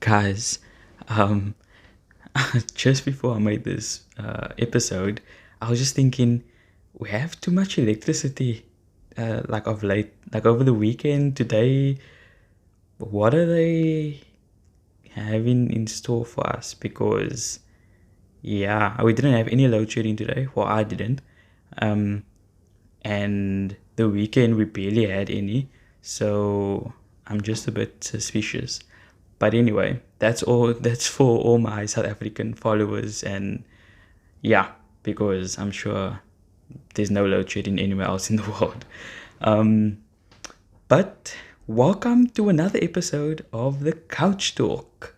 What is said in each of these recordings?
Guys, um, just before I made this episode, I was just thinking we have too much electricity, like of late, like over the weekend, today. What are they having in store for us? Because, yeah, we didn't have any load shedding today. Well, I didn't. Um, and the weekend we barely had any. So I'm just a bit suspicious. But anyway, that's all. That's for all my South African followers, and yeah, because I'm sure there's no load shedding anywhere else in the world. Um, but welcome to another episode of the Couch Talk.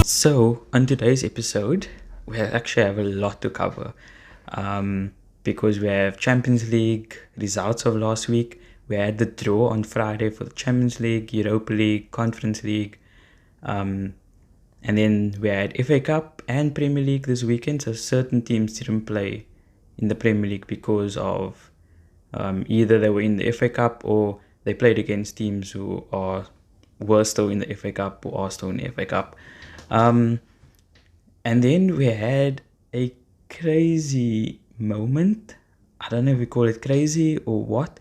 So on today's episode, we actually have a lot to cover, because we have Champions League results of last week. We had the draw on Friday for the Champions League, Europa League, Conference League, and then we had FA Cup and Premier League this weekend. So certain teams didn't play in the Premier League because of either they were in the FA Cup or they played against teams who were still in the FA Cup or are still in the FA Cup. And then we had a crazy moment. I don't know if we call it crazy or what,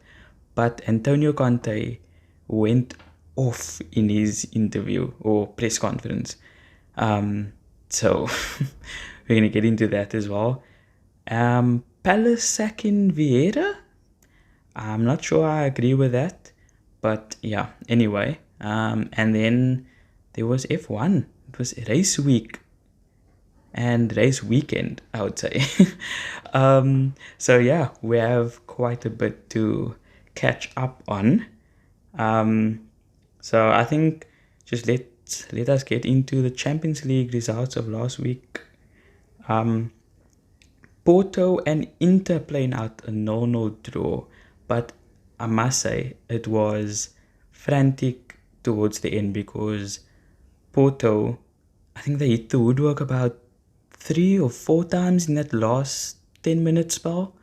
but Antonio Conte went off in his interview or press conference. So we're going to get into that as well. Palace sacking Viera? I'm not sure I agree with that, but yeah, anyway. And then there was F1. It was race week and race weekend, I would say. So yeah, we have quite a bit to catch up on. So I think just let us get into the Champions League results of last week. Porto and Inter playing out a 0-0 draw, but I must say it was frantic towards the end because Porto, I think they hit the woodwork about 3 or 4 times in that last 10-minute spell.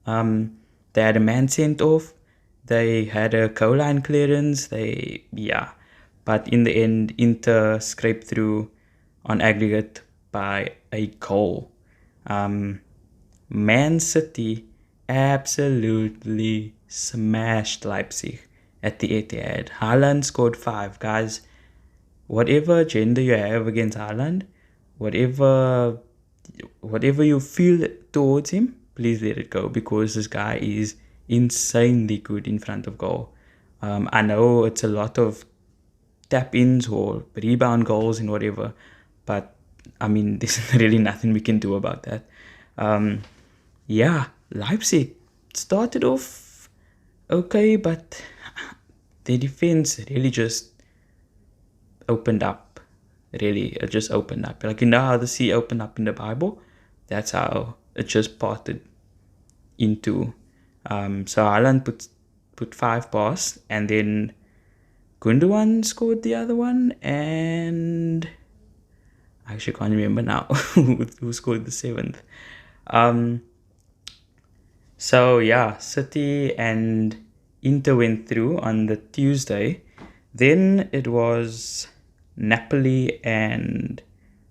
They had a man sent off. They had a goal line clearance. But in the end, Inter scraped through on aggregate by a goal. Man City absolutely smashed Leipzig at the Etihad. Haaland scored 5. Guys, whatever agenda you have against Haaland, whatever you feel towards him, please let it go, because this guy is insanely good in front of goal. I know it's a lot of tap-ins or rebound goals and whatever, but I mean, there's really nothing we can do about that. Leipzig started off okay, but their defense really just opened up. Really, it just opened up. Like, you know how the sea opened up in the Bible? That's how it just parted into. So Haaland put 5 past, and then Gundogan scored the other one, and I actually can't remember now who scored the 7th. So yeah, City and Inter went through on the Tuesday. Then it was Napoli and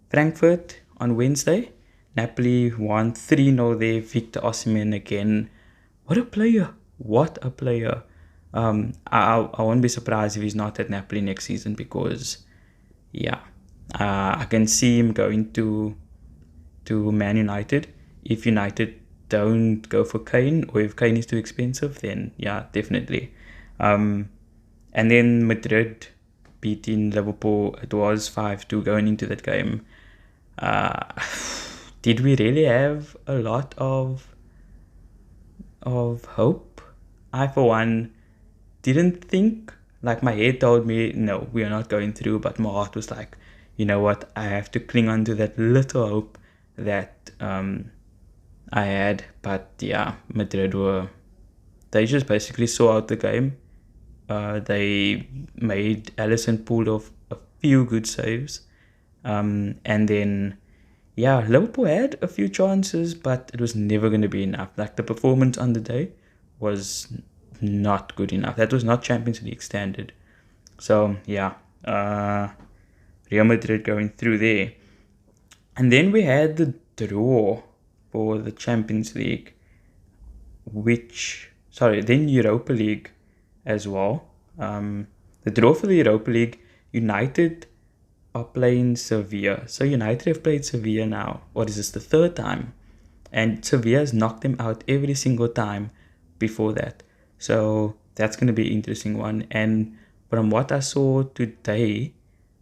Frankfurt on Wednesday. Napoli won 3-0 there. Victor Osimhen again. What a player. What a player. I won't be surprised if he's not at Napoli next season, because I can see him going to Man United. If United don't go for Kane, or if Kane is too expensive, then yeah, definitely. And then Madrid beating Liverpool. It was 5-2 going into that game. Did we really have a lot of hope? I, for one, didn't think. Like, my head told me, no, we are not going through, but my heart was like, you know what, I have to cling on to that little hope that I had. But yeah, Madrid they just basically saw out the game. They made Alisson pull off a few good saves. And then, Liverpool had a few chances, but it was never going to be enough. Like, the performance on the day was not good enough. That was not Champions League standard. So yeah, Real Madrid going through there. And then we had the draw for the Champions League, then Europa League as well. The draw for the Europa League, United are playing Sevilla. So United have played Sevilla now. What is this, the third time? And Sevilla has knocked them out every single time before that. So that's going to be an interesting one. And from what I saw today,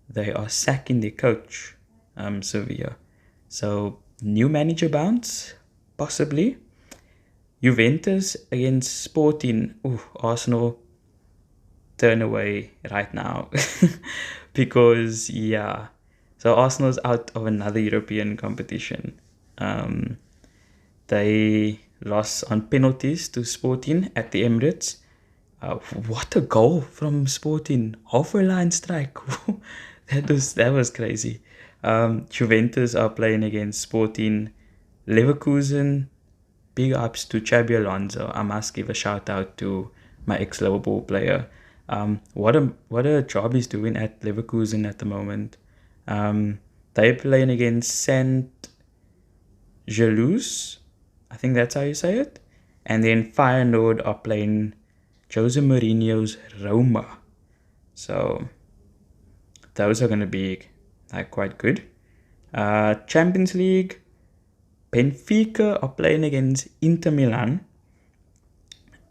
they are sacking their coach, Sevilla. So new manager bounce, possibly. Juventus against Sporting. Arsenal turn away right now. Because, yeah. So Arsenal's out of another European competition. They lost on penalties to Sporting at the Emirates. What a goal from Sporting. Halfway line strike. That was crazy. Juventus are playing against Sporting. Leverkusen, big ups to Xabi Alonso. I must give a shout out to my ex-Liverpool player. What a job he's doing at Leverkusen at the moment. They're playing against Saint Gilloise. I think that's how you say it. And then Feyenoord are playing Jose Mourinho's Roma. So those are going to be quite good. Champions League, Benfica are playing against Inter Milan.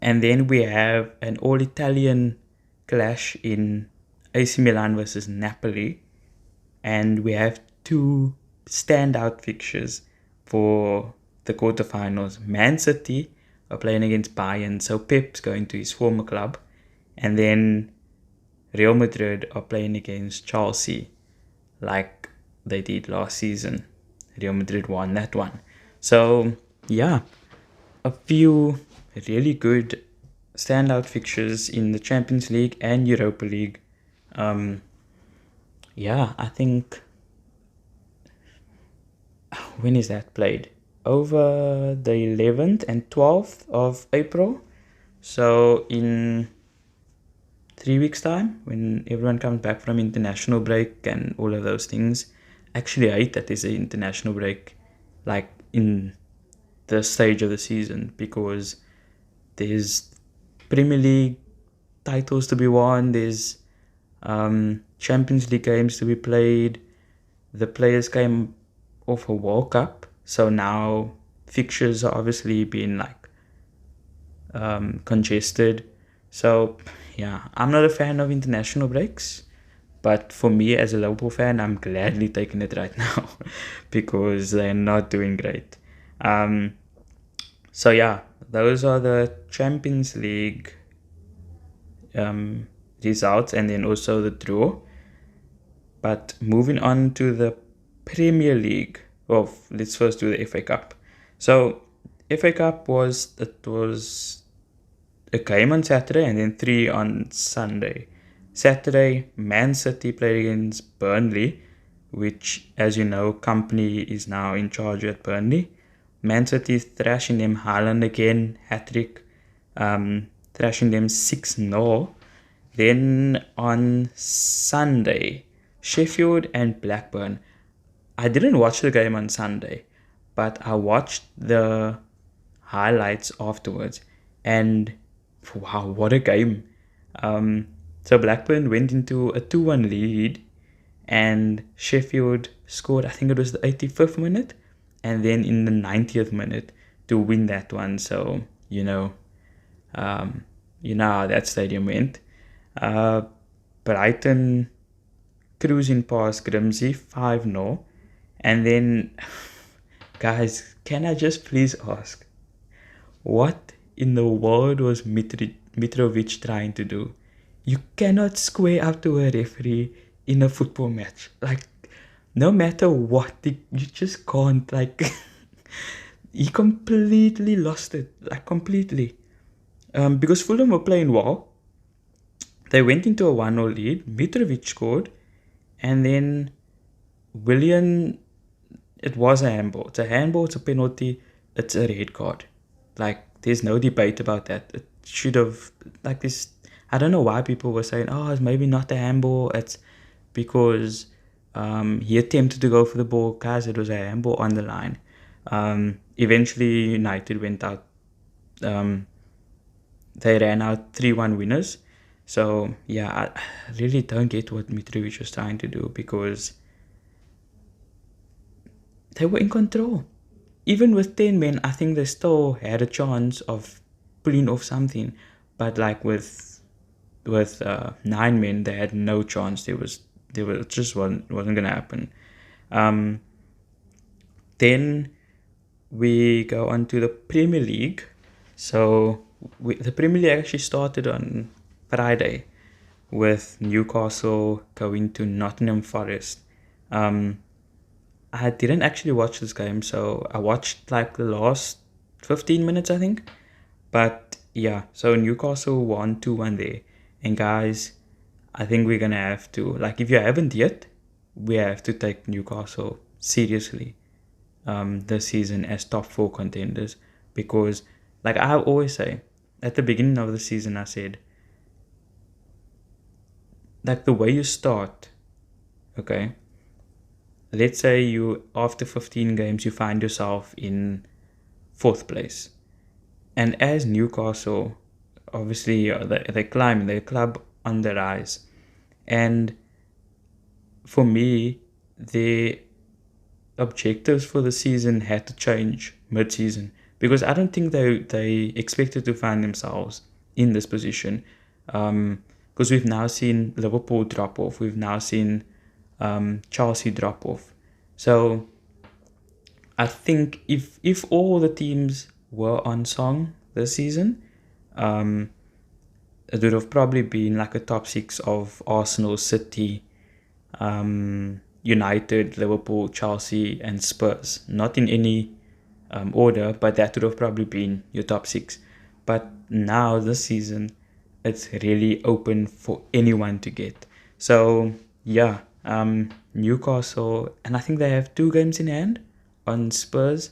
And then we have an all-Italian clash in AC Milan versus Napoli. And we have two standout fixtures for the quarterfinals. Man City are playing against Bayern, so Pep's going to his former club. And then Real Madrid are playing against Chelsea, like they did last season. Real Madrid won that one. So, yeah, a few really good standout fixtures in the Champions League and Europa League. I think... When is that played? Over the 11th and 12th of April. So in 3 weeks' time, when everyone comes back from international break and all of those things. Actually, I hate that there's an international break, like in the stage of the season, because there's Premier League titles to be won, there's Champions League games to be played. The players came off a World Cup, so now fixtures are obviously being congested. So yeah, I'm not a fan of international breaks, but for me as a Liverpool fan, I'm gladly taking it right now because they're not doing great. So yeah, those are the Champions League results, and then also the draw. But moving on to the Premier League, let's first do the FA Cup. So FA Cup was a game on Saturday and then 3 on Sunday. Saturday, Man City played against Burnley, which, as you know, Company is now in charge at Burnley. Man City thrashing them, Haaland again, hat-trick, thrashing them 6-0. Then on Sunday, Sheffield and Blackburn. I didn't watch the game on Sunday, but I watched the highlights afterwards, and wow, what a game. So Blackburn went into a 2-1 lead, and Sheffield scored, I think it was the 85th minute, and then in the 90th minute to win that one. So, you know how that stadium went. Brighton cruising past Grimsby 5-0. And then, guys, can I just please ask, what in the world was Mitrovic trying to do? You cannot square up to a referee in a football match. Like, no matter what, you just can't. Like, he completely lost it. Like, completely. Because Fulham were playing well. They went into a 1-0 lead. Mitrovic scored. And then it was a handball. It's a handball, it's a penalty, it's a red card. Like, There's no debate about that. It should have, like this. I don't know why people were saying, oh, it's maybe not a handball. It's because he attempted to go for the ball. Guys, it was a handball on the line. Eventually, United went out. They ran out 3-1 winners. So, yeah, I really don't get what Mitrovic was trying to do, because they were in control. Even with 10 men, I think they still had a chance of pulling off something. But like with 9 men, they had no chance. It just wasn't gonna happen. Then we go on to the Premier League. So the Premier League actually started on Friday with Newcastle going to Nottingham Forest. I didn't actually watch this game, so I watched like the last 15 minutes, I think. But yeah, so Newcastle won 2-1 there. And guys, I think we're going to have to, like, if you haven't yet, we have to take Newcastle seriously this season as top 4 contenders. Because, like I always say, at the beginning of the season, I said, like, the way you start, okay, let's say you, after 15 games, you find yourself in 4th place. And as Newcastle, obviously, they climb, they club on the rise. And for me, the objectives for the season had to change mid-season, because I don't think they expected to find themselves in this position. Because we've now seen Liverpool drop off. We've now seen Chelsea drop off. So I think if all the teams were on song this season, it would have probably been like a top 6 of Arsenal, City, United, Liverpool, Chelsea, and Spurs. Not in any order, but that would have probably been your top 6. But now this season, it's really open for anyone to get. So yeah, Newcastle, and I think they have 2 games in hand on Spurs,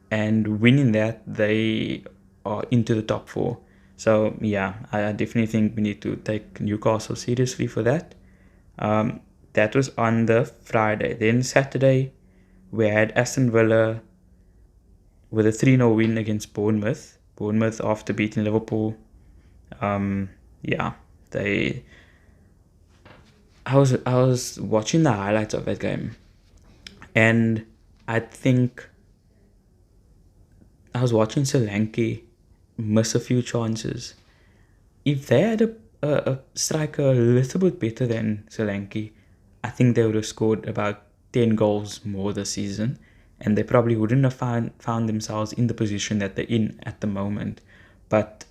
and winning that, they are into the top 4. So yeah, I definitely think we need to take Newcastle seriously for that. That was on the Friday. Then Saturday, we had Aston Villa with a 3-0 win against Bournemouth. Bournemouth, after beating Liverpool, yeah, they. I was watching the highlights of that game, and I think I was watching Solanke miss a few chances. If they had a striker a little bit better than Solanke, I think they would have scored about 10 goals more this season, and they probably wouldn't have found themselves in the position that they're in at the moment. But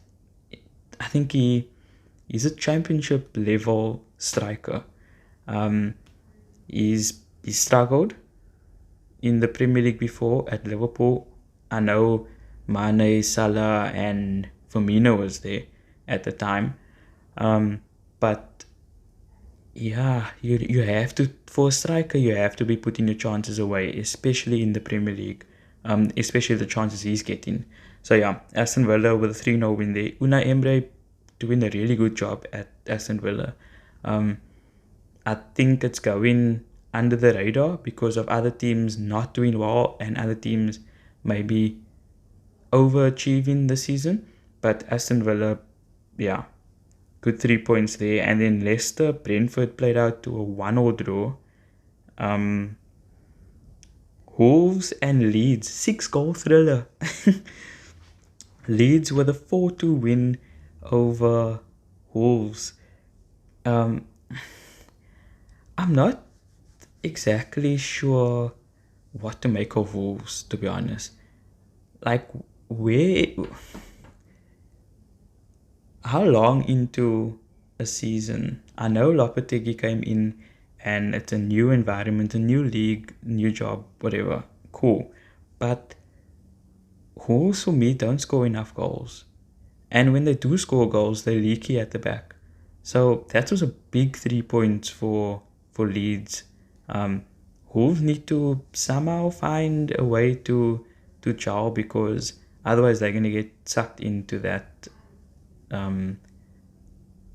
I think he's a championship level striker. He's struggled in the Premier League before at Liverpool. I know Mane, Salah, and Firmino was there at the time. But yeah, you have to, for a striker, you have to be putting your chances away, especially in the Premier League, especially the chances he's getting. So yeah, Aston Villa with a 3-0 win there. Unai Emery doing a really good job at Aston Villa. I think it's going under the radar because of other teams not doing well and other teams maybe overachieving the season. But Aston Villa, yeah, good 3 points there. And then Leicester, Brentford played out to a 1-1 draw. Wolves and Leeds, 6-goal thriller. Leeds with a 4-2 win over Wolves. I'm not exactly sure what to make of Wolves, to be honest. Like, how long into a season? I know Lopetegui came in and it's a new environment, a new league, new job, whatever. Cool. But Wolves, for me, don't score enough goals. And when they do score goals, they're leaky at the back. So that was a big 3 points for Leeds. Wolves need to somehow find a way to gel, because Otherwise, they're going to get sucked into that um,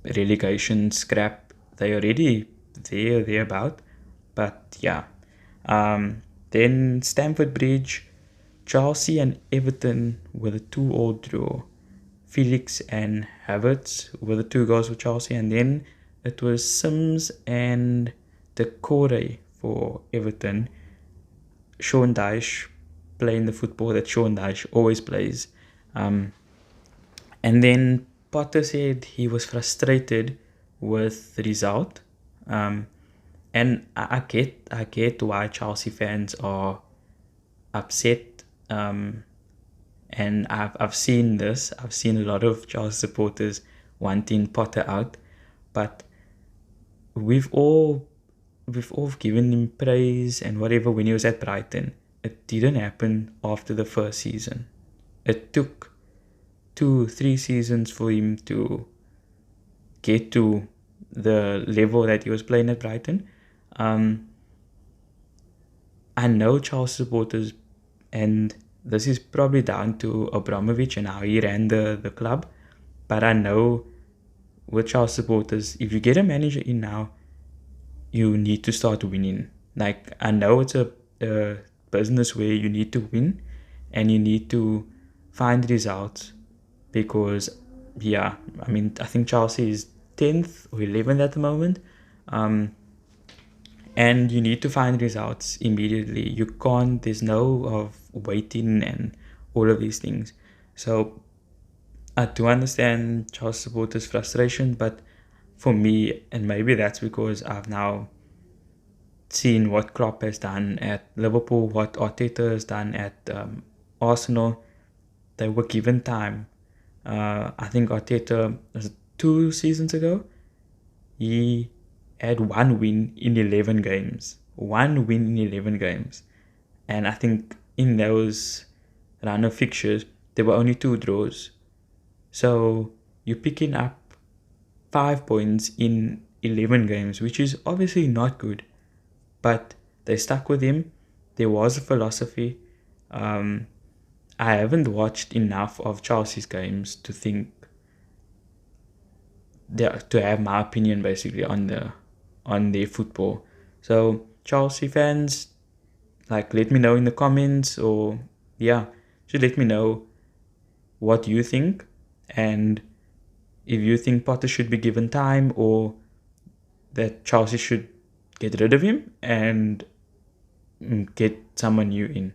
relegation scrap. They already thereabout. But yeah. Then Stamford Bridge, Chelsea and Everton were the 2-2 draw. Felix and Havertz were the 2 goals for Chelsea, and then it was Sims and Decore for Everton. Sean Dyche playing the football that Sean Dyche always plays. And then Potter said he was frustrated with the result. And I get why Chelsea fans are upset. And I've seen this. I've seen a lot of Chelsea supporters wanting Potter out, but we've all given him praise and whatever when he was at Brighton. It didn't happen after the first season. It took 2-3 seasons for him to get to the level that he was playing at Brighton. I know Chelsea supporters, and this is probably down to Abramovich and how he ran the club, but I know with Chelsea supporters, if you get a manager in now, you need to start winning. Like, I know it's a business where you need to win and you need to find results because, yeah, I mean, I think Chelsea is 10th or 11th at the moment. And you need to find results immediately. You can't, there's no of waiting and all of these things. So I do understand Chelsea supporters' frustration, but for me, and maybe that's because I've now seen what Klopp has done at Liverpool, what Arteta has done at Arsenal. They were given time. I think Arteta, was it 2 seasons ago? He had 1 win in 11 games. 1 win in 11 games. And I think in those run of fixtures, there were only 2 draws. So you're picking up 5 points in 11 games, which is obviously not good. But they stuck with him. There was a philosophy. I haven't watched enough of Chelsea's games to think, to have my opinion basically on their football. So Chelsea fans, like, let me know in the comments, or just let me know what you think, and if you think Potter should be given time or that Chelsea should get rid of him and get someone new in.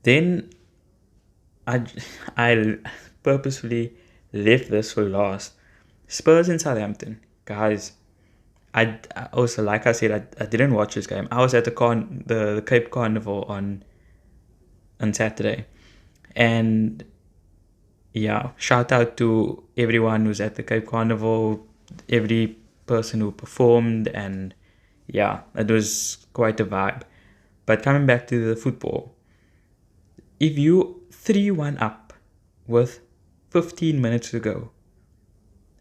Then I purposefully left this for last. Spurs in Southampton. Guys, I also, like I said, I didn't watch this game. I was at the Cape Carnival on Saturday. And yeah, shout out to everyone who's at the Cape Carnival, every person who performed, and yeah, it was quite a vibe. But coming back to the football, if you 3-1 up with 15 minutes to go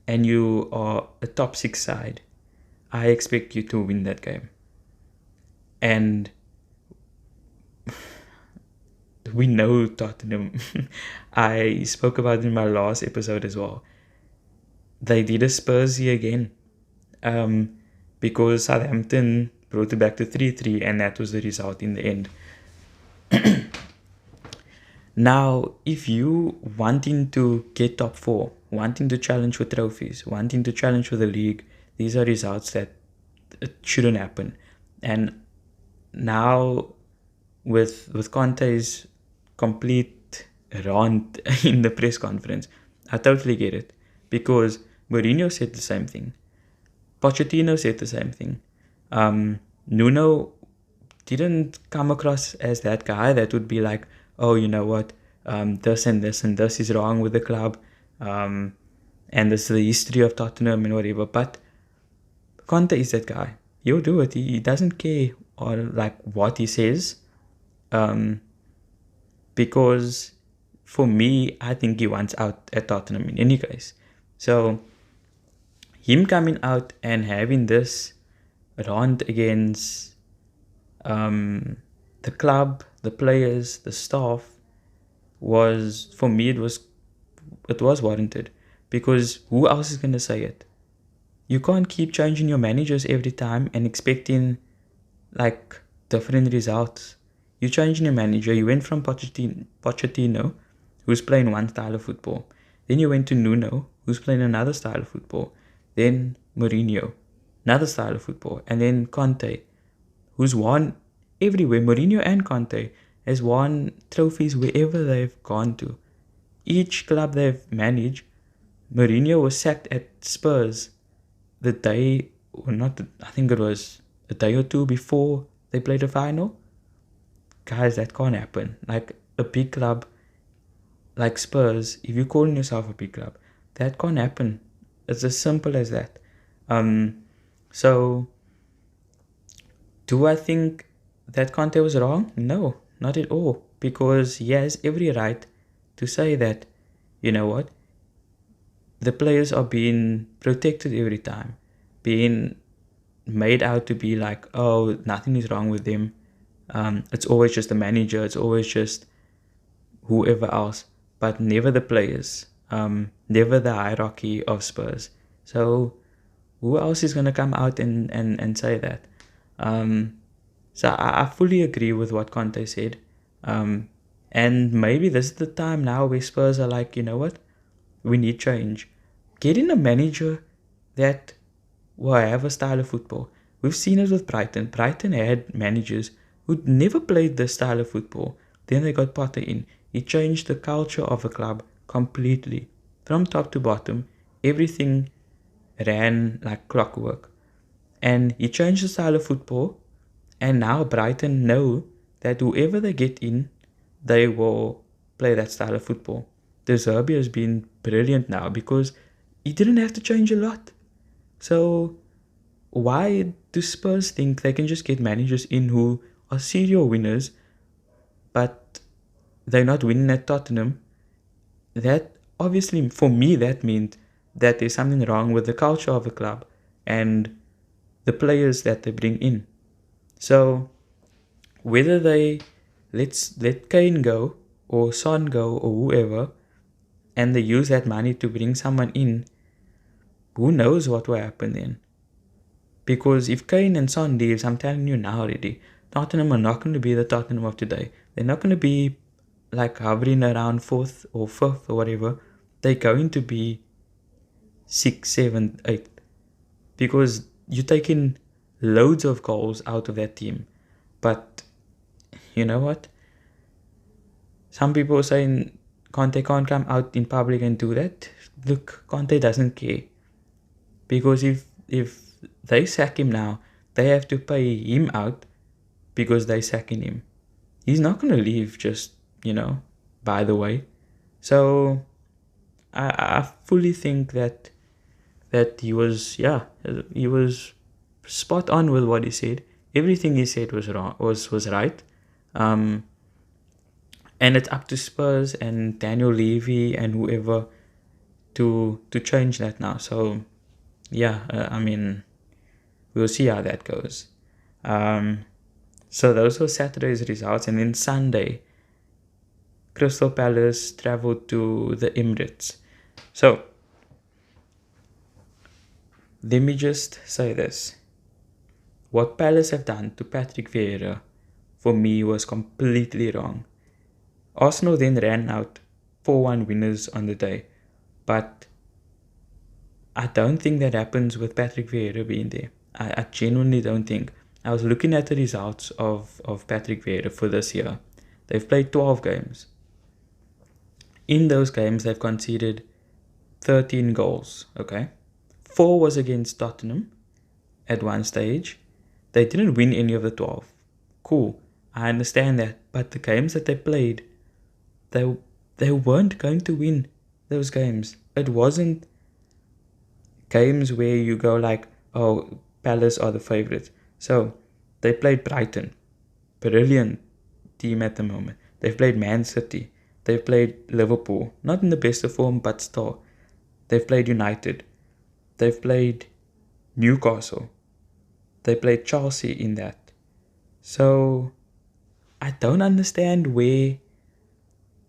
and you are a top 6 side, I expect you to win that game. And we know Tottenham. I spoke about it in my last episode as well. They did a Spursy again. Because Southampton brought it back to 3-3, and that was the result in the end. Now, if you wanting to get top 4, wanting to challenge for trophies, wanting to challenge for the league, these are results that it shouldn't happen. And now with Conte's complete rant in the press conference, I totally get it, because Mourinho said the same thing. Pochettino said the same thing. Nuno didn't come across as that guy that would be like, oh, you know what, this and this and this is wrong with the club, and this is the history of Tottenham and whatever. But Conte is that guy. He'll do it. He doesn't care or like what he says, because for me, I think he wants out at Tottenham in any case. So him coming out and having this rant against the club, the players, the staff was, for me, it was warranted, because who else is going to say it? You can't keep changing your managers every time and expecting like different results. You changing your manager. You went from Pochettino, who's playing one style of football. Then you went to Nuno, who's playing another style of football. Then Mourinho, another style of football. And then Conte, who's won everywhere. Mourinho and Conte has won trophies wherever they've gone to. Each club they've managed, Mourinho was sacked at Spurs the day, or not, I think it was a day or two before they played the final. Guys, that can't happen. Like a big club like Spurs, if you're calling yourself a big club, that can't happen. It's as simple as that. So, do I think that Conte was wrong? No, not at all. Because he has every right to say that, you know what, the players are being protected every time, being made out to be like, oh, nothing is wrong with them. It's always just the manager, it's always just whoever else, but never the players, never the hierarchy of Spurs. So who else is going to come out and say that? So I fully agree with what Conte said. And maybe this is the time now where Spurs are like, you know what? We need change. Get in a manager that will have a style of football. We've seen it with Brighton. Brighton had managers who'd never played this style of football. Then they got Potter in. He changed the culture of the club completely. From top to bottom, everything ran like clockwork. And he changed the style of football. And now Brighton know that whoever they get in, they will play that style of football. De Zerbi has been brilliant now because he didn't have to change a lot. So why do Spurs think they can just get managers in who are serial winners, but they're not winning at Tottenham? That obviously, for me, that means that there's something wrong with the culture of the club and the players that they bring in. So whether they let Kane go or Son go or whoever, and they use that money to bring someone in, who knows what will happen then? Because if Kane and Son leaves, I'm telling you now already, Tottenham are not going to be the Tottenham of today. They're not going to be like hovering around 4th or 5th or whatever. They're going to be 6th, 7th, 8th. Because you're taking loads of goals out of that team. But you know what? Some people are saying Conte can't come out in public and do that. Look, Conte doesn't care. Because if they sack him now, they have to pay him out because they're sacking him. He's not going to leave just, by the way. So I fully think that he was spot on with what he said. Everything he said was wrong, was right. And it's up to Spurs and Daniel Levy and whoever to change that now. So we'll see how that goes. So those were Saturday's results, and then Sunday, Crystal Palace travelled to the Emirates. So let me just say this. What Palace have done to Patrick Vieira, for me, was completely wrong. Arsenal then ran out 4-1 winners on the day, but I don't think that happens with Patrick Vieira being there. I genuinely don't think. I was looking at the results of Patrick Vieira for this year. They've played 12 games. In those games, they've conceded 13 goals, okay? 4 was against Tottenham at one stage. They didn't win any of the 12. Cool, I understand that. But the games that they played, they weren't going to win those games. It wasn't games where you go like, oh, Palace are the favourites. So, they played Brighton. Brilliant team at the moment. They've played Man City. They've played Liverpool. Not in the best of form, but still. They've played United. They've played Newcastle. They played Chelsea in that. So, I don't understand where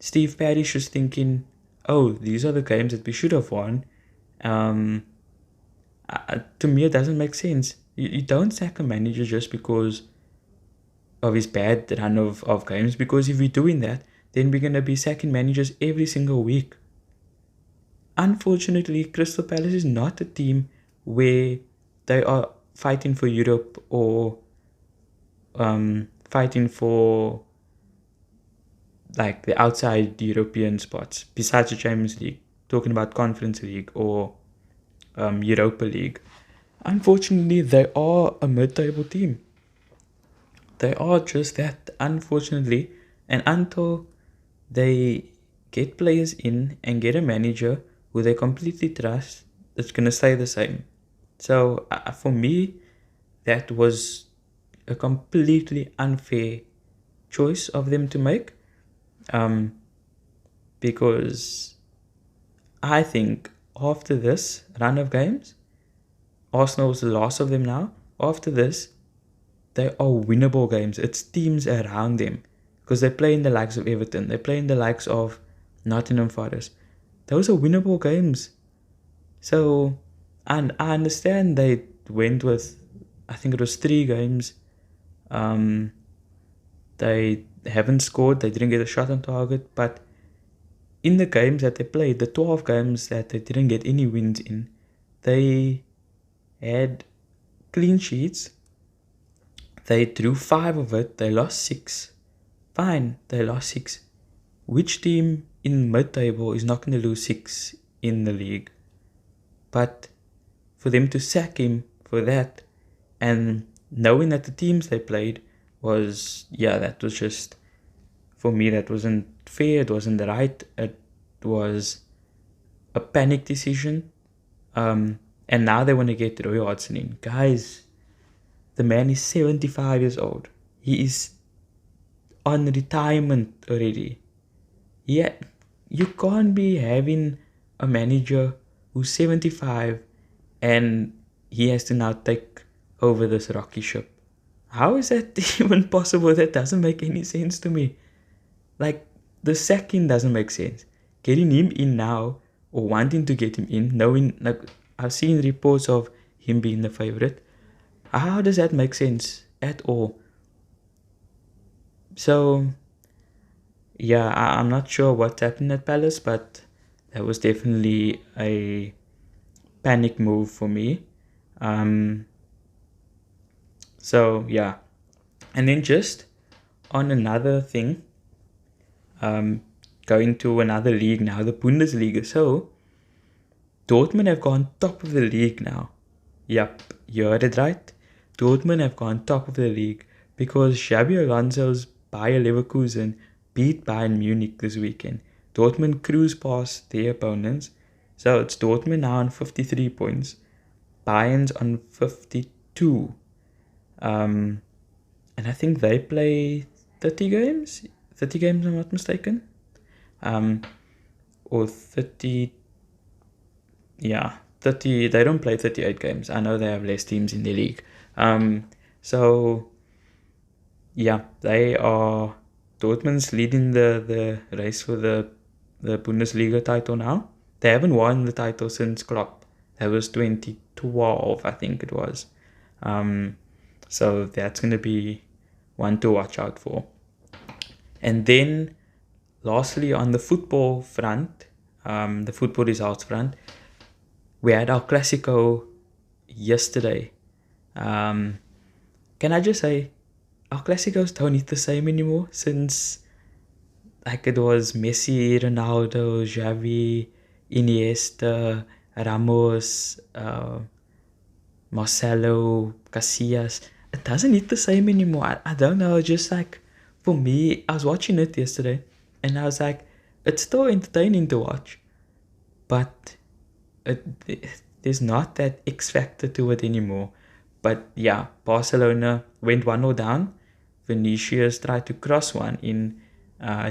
Steve Parish was thinking, oh, these are the games that we should have won. To me, it doesn't make sense. You don't sack a manager just because of his bad run of games, because if we're doing that, then we're going to be sacking managers every single week. Unfortunately, Crystal Palace is not a team where they are fighting for Europe or fighting for like the outside European spots besides the Champions League, talking about Conference League or Europa League. Unfortunately, they are a mid-table team. They are just that, unfortunately. And until they get players in and get a manager who they completely trust, it's going to stay the same. So for me, that was a completely unfair choice of them to make. Because I think after this run of games, Arsenal's the last of them now. After this, they are winnable games. It's teams around them. Because they play in the likes of Everton. They play in the likes of Nottingham Forest. Those are winnable games. So, and I understand they went with, I think it was 3 games. They haven't scored. They didn't get a shot on target. But in the games that they played, the 12 games that they didn't get any wins in, they had clean sheets. They drew 5 of it. They lost 6. Fine, they lost 6. Which team in mid-table is not going to lose 6 in the league? But for them to sack him for that, and knowing that the teams they played was, that was just, for me, that wasn't fair. It wasn't right. It was a panic decision. And now they want to get Roy Hodgson in. Guys, the man is 75 years old. He is on retirement already. Yeah, you can't be having a manager who's 75 and he has to now take over this rocky ship. How is that even possible? That doesn't make any sense to me. Like, the sacking doesn't make sense. Getting him in now, or wanting to get him in, knowing, like, I've seen reports of him being the favorite. How does that make sense at all? So, I'm not sure what happened at Palace, but that was definitely a panic move for me. And then just on another thing, going to another league now, the Bundesliga. So, Dortmund have gone top of the league now. Yep, you heard it right. Dortmund have gone top of the league because Xabi Alonso's Bayer Leverkusen beat Bayern Munich this weekend. Dortmund cruised past their opponents. So it's Dortmund now on 53 points. Bayern's on 52. And I think they play 30 games. 30 games, I'm not mistaken. Or 30. Yeah, 30. They don't play 38 games. I know they have less teams in the league. They are. Dortmund's leading the race for the Bundesliga title now. They haven't won the title since Klopp. That was 2012, I think it was. So that's going to be one to watch out for. And then, lastly, on the football front, the football results front, we had our Clasico yesterday. Can I just say, our Clásicos don't hit the same anymore since, like, it was Messi, Ronaldo, Xavi, Iniesta, Ramos, Marcelo, Casillas. It doesn't hit the same anymore. I don't know, just like, for me, I was watching it yesterday and I was like, it's still entertaining to watch, but there's not that X factor to it anymore. But yeah, Barcelona went 1-0 down. Vinicius tried to cross one in,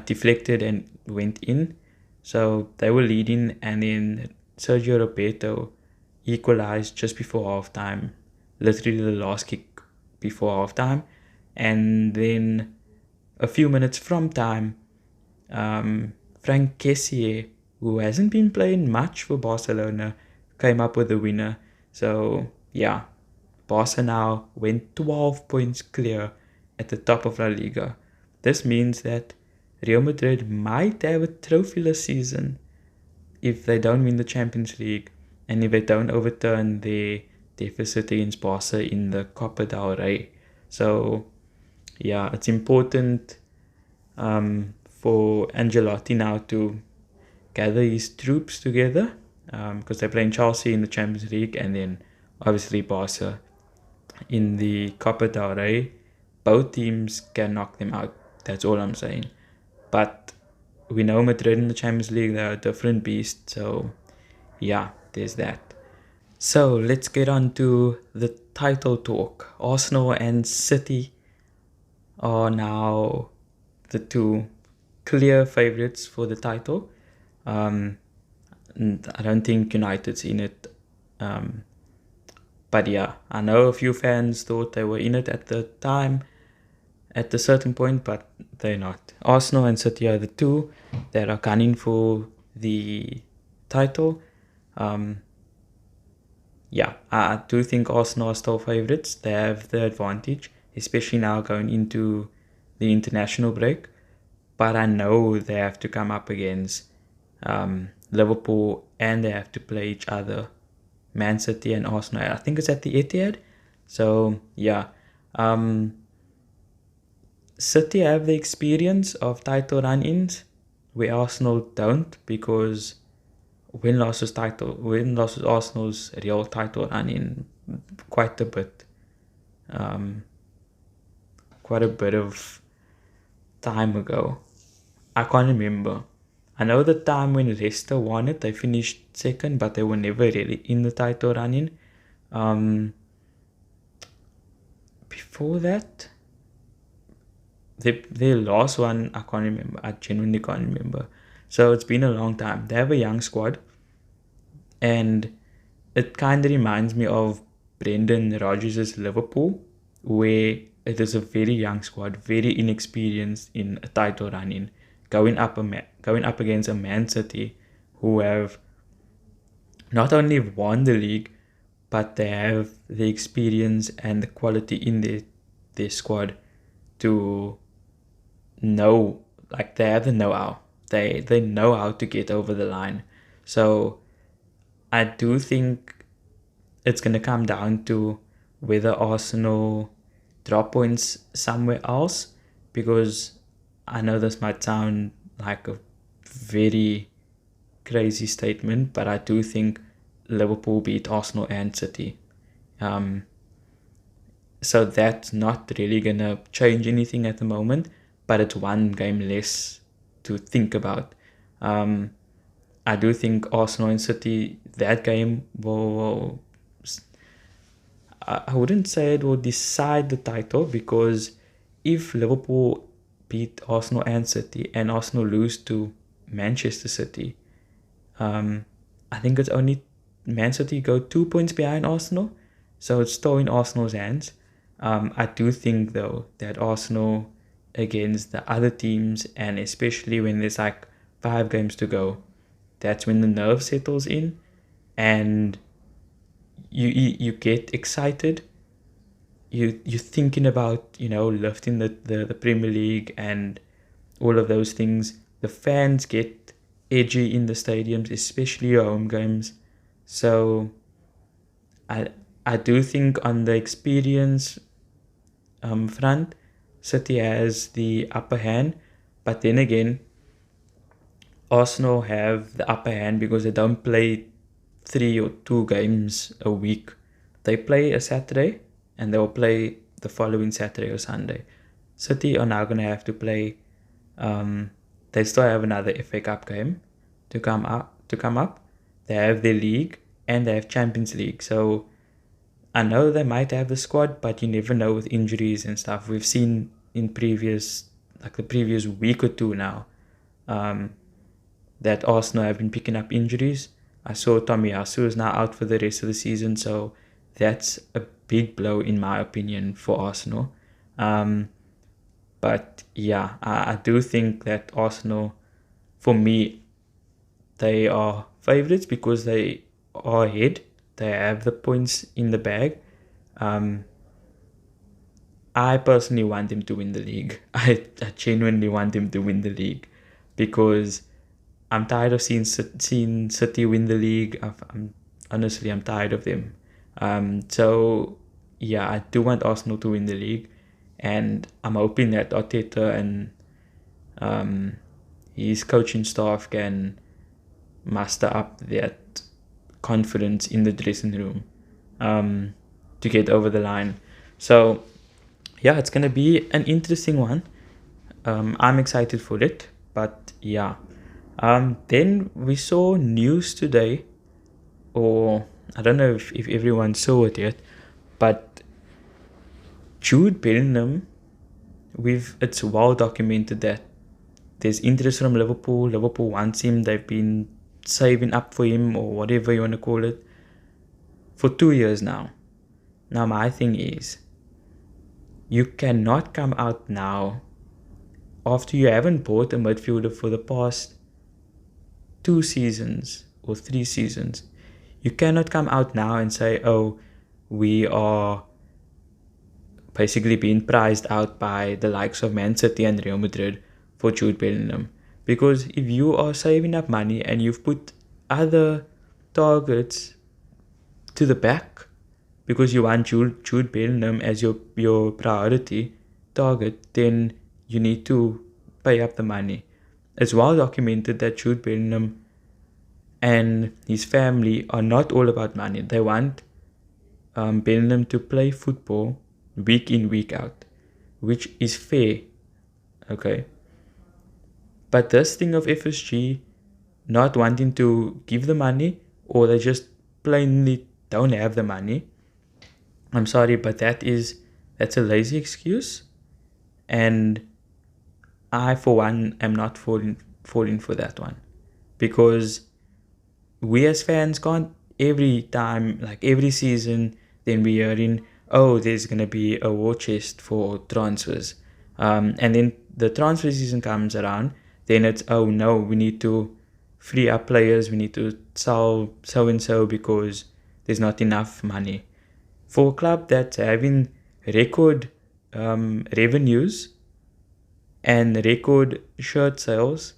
deflected and went in. So they were leading, and then Sergio Roberto equalized just before halftime, literally the last kick before halftime. And then a few minutes from time, Frank Kessié, who hasn't been playing much for Barcelona, came up with the winner. So yeah, Barca now went 12 points clear at the top of La Liga. This means that Real Madrid might have a trophyless season if they don't win the Champions League and if they don't overturn their deficit against Barca in the Copa del Rey. So yeah, it's important for Ancelotti now to gather his troops together because they're playing Chelsea in the Champions League and then obviously Barca in the Copa del Rey. Both teams can knock them out. That's all I'm saying. But we know Madrid in the Champions League, they're a different beast. So yeah, there's that. So let's get on to the title talk. Arsenal and City are now the two clear favourites for the title. I don't think United's in it. But yeah, I know a few fans thought they were in it at the time, at a certain point, but they're not. Arsenal and City are the two that are gunning for the title. Yeah, I do think Arsenal are still favourites. They have the advantage, especially now going into the international break. But I know they have to come up against Liverpool and they have to play each other. Man City and Arsenal. I think it's at the Etihad. So, yeah. City have the experience of title run-ins where Arsenal don't because win-loss was Arsenal's real title run-in quite a bit. Quite a bit of time ago. I can't remember. I know the time when Leicester won it, they finished second, but they were never really in the title run-in. Before that, their last one, I can't remember. I genuinely can't remember. So it's been a long time. They have a young squad, and it kind of reminds me of Brendan Rodgers' Liverpool, where it is a very young squad, very inexperienced in a title run-in, going up against a Man City who have not only won the league, but they have the experience and the quality in their squad to know, like they have the know-how. They know how to get over the line. So I do think it's going to come down to whether Arsenal drop points somewhere else, because I know this might sound like a very crazy statement, but I do think Liverpool beat Arsenal and City. So that's not really going to change anything at the moment, but it's one game less to think about. I do think Arsenal and City, that game will I wouldn't say it will decide the title, because if Liverpool beat Arsenal and City and Arsenal lose to Manchester City, I think it's only Man City go 2 points behind Arsenal, so it's still in Arsenal's hands. I do think though that Arsenal against the other teams, and especially when there's like 5 games to go, that's when the nerve settles in and you get excited. You're thinking about, lifting the Premier League and all of those things. The fans get edgy in the stadiums, especially your home games. So I do think on the experience front, City has the upper hand, but then again, Arsenal have the upper hand because they don't play 3 or 2 games a week. They play a Saturday and they'll play the following Saturday or Sunday. City are now going to have to play. They still have another FA Cup game to come up. They have their league and they have Champions League. So I know they might have the squad, but you never know with injuries and stuff. We've seen in the previous week or two now, that Arsenal have been picking up injuries. I saw Tomiyasu is now out for the rest of the season, so that's a big blow in my opinion for Arsenal. But yeah, I do think that Arsenal, for me, they are favourites because they are ahead. They have the points in the bag. Um, I personally want them to win the league. I genuinely want them to win the league because I'm tired of seeing City win the league. I'm tired of them. So yeah, I do want Arsenal to win the league, and I'm hoping that Arteta and his coaching staff can muster up that confidence in the dressing room to get over the line. So yeah, it's gonna be an interesting one. I'm excited for it, but yeah. Then we saw news today, or I don't know if everyone saw it yet, but Jude Bellingham, it's well documented that there's interest from Liverpool. Liverpool wants him. They've been saving up for him, or whatever you want to call it, for 2 years now. Now my thing is, you cannot come out now after you haven't bought a midfielder for the past 2 seasons or 3 seasons. You cannot come out now and say, oh, we are basically being priced out by the likes of Man City and Real Madrid for Jude Bellingham. Because if you are saving up money and you've put other targets to the back because you want Jude Bellingham as your priority target, then you need to pay up the money. It's well documented that Jude Bellingham and his family are not all about money. They want Bellingham to play football week in, week out, which is fair, okay? But this thing of FSG not wanting to give the money, or they just plainly don't have the money, I'm sorry, but that's a lazy excuse, and I, for one, am not falling for that one, because we as fans can't every time, like every season, then we are in, oh, there's going to be a war chest for transfers. And then the transfer season comes around, then it's, oh no, we need to free up players, we need to sell so and so because there's not enough money. For a club that's having record revenues and record shirt sales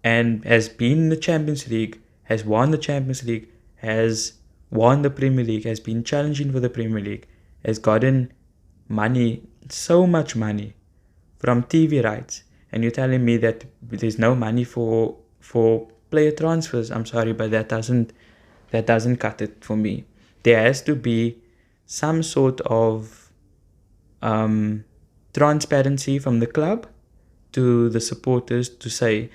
and has been in the Champions League, has won the Champions League, has won the Premier League, has been challenging for the Premier League, has gotten money, so much money from TV rights, and you're telling me that there's no money for player transfers. I'm sorry, but that doesn't cut it for me. There has to be some sort of transparency from the club to the supporters to say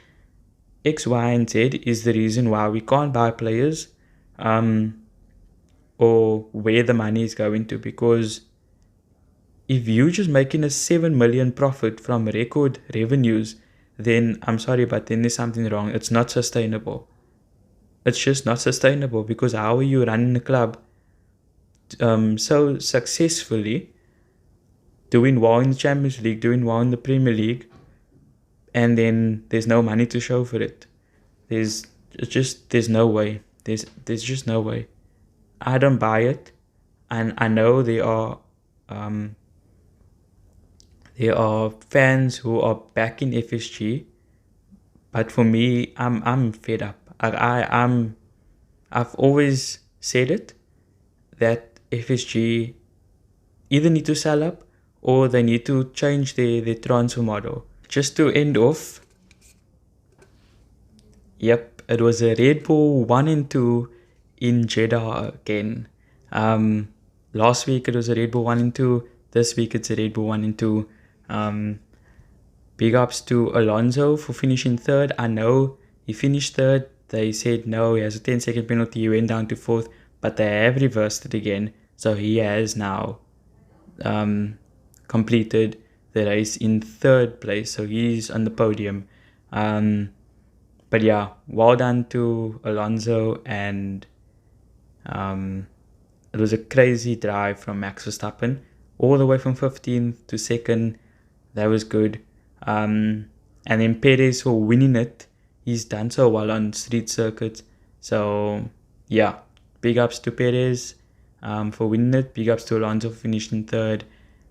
X, Y, and Z is the reason why we can't buy players, or where the money is going to. Because if you're just making a 7 million profit from record revenues, then I'm sorry, but then there's something wrong. It's not sustainable. It's just not sustainable, because how are you running a club so successfully, doing well in the Champions League, doing well in the Premier League, and then there's no money to show for it? There's no way. There's just no way. I don't buy it, and I know there are fans who are backing FSG, but for me, I'm fed up. I've always said it, that FSG either need to sell up or they need to change their transfer model. Just to end off, yep, it was a Red Bull 1 and 2 in Jeddah again. Last week it was a Red Bull 1 and 2. This week it's a Red Bull 1 and 2. Big ups to Alonso for finishing third. I know he finished third. They said no, he has a 10-second penalty. He went down to fourth, but they have reversed it again. So he has now completed the race in third place. So he's on the podium. But yeah, well done to Alonso, and it was a crazy drive from Max Verstappen, all the way from 15th to 2nd. that was good. And then Perez for winning it. He's done so well on street circuits. So yeah, big ups to Perez for winning it. Big ups to Alonso for finishing third.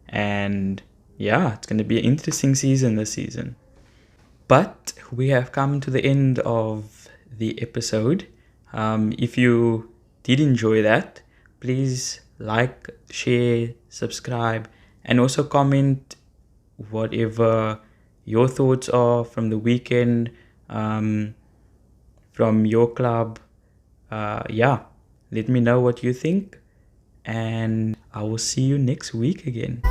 And yeah, it's going to be an interesting season this season. But we have come to the end of the episode. If you did enjoy that, please like, share, subscribe, and also comment whatever your thoughts are from the weekend, from your club. Yeah, let me know what you think, and I will see you next week again.